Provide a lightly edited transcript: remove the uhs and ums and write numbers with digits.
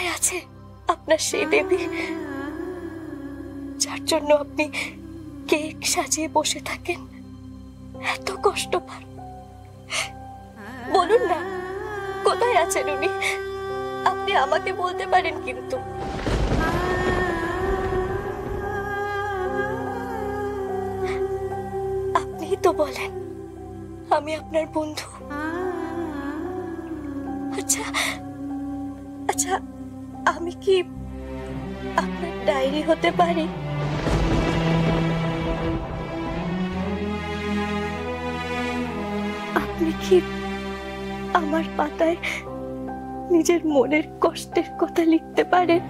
কোথায় আছে আপনার সেই দেবী, যার জন্য আপনি কেক সাজিয়ে বসে থাকেন, এত কষ্ট পান? বলুন না, কোথায় আছেন উনি? আপনি আমাকে বলতে পারেন কিন্তু। আপনিই তো বলেন আমি আপনার বন্ধু। আচ্ছা আচ্ছা, আমি কি আপনার ডায়েরি হতে পারি? আপনি কি আমার পাতায় নিজের মনের কষ্টের কথা লিখতে পারেন?